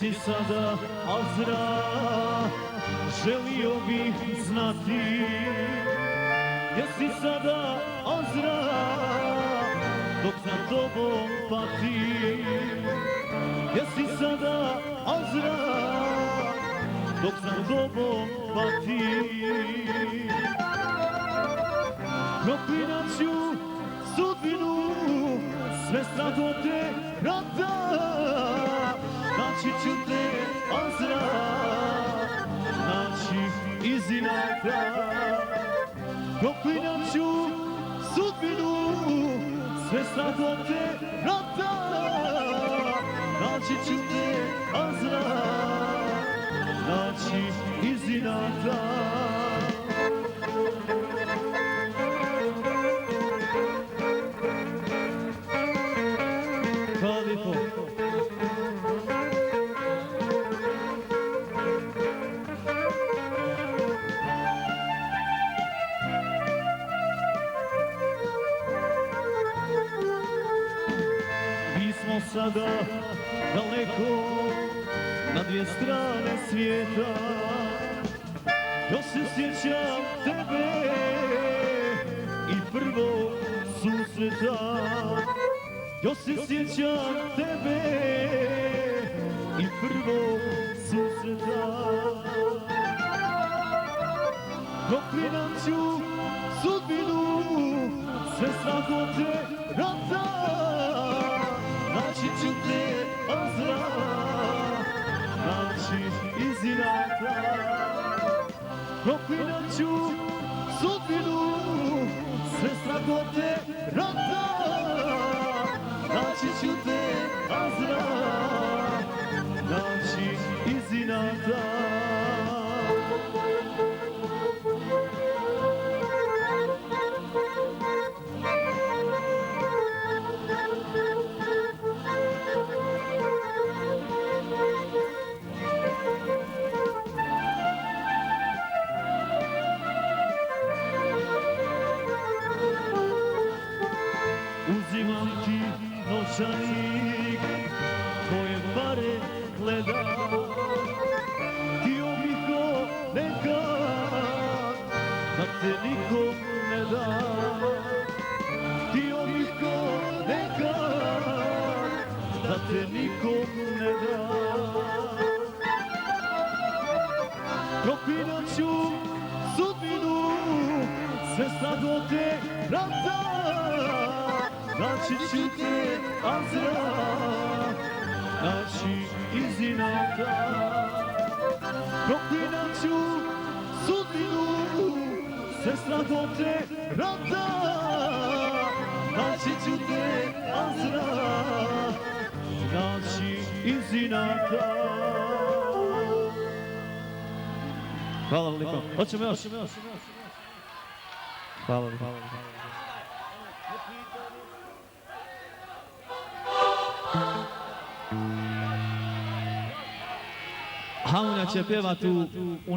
si sada Azra, želio bih znati. Gdje si sada Azra, dok za tobom patim. Gdje si sada Azra, dok za tobom patim. Proklinat ću sudbinu, sve strahote rata, naći ću te Azra, naći iz inata. Proklinat ću sudbinu, sve strahote rata, naći ću te Azra, naći iz inata. Hvala lijepo. Mi smo sada daleko na dvije strane svijeta. Još se sjećam tebe i prvog susreta. Još se sjećam tebe i prvog susreta. Proklinat ću sudbinu, sve strahote rata, naći ću te Azra, naći iz inata. Proklinat ću sudbinu, sve strahote rata, naći ću te Azra, naći iz inata. Uzimam ti novčanik, tvoje pare gledam. Htio bih ko nekad, da te nikom ne dam. Htio bih ko nekad, da te nikom ne dam. Proklinat ću sudbinu, sve strahote rata, naći ću te Azra, naći iz inata. Proklinat ću sudbinu, sve strahote rata, naći ću te Azra, naći iz inata. Hvala vam lijepo. Hoćemo još. Hvala vam. Hauna će pjevati u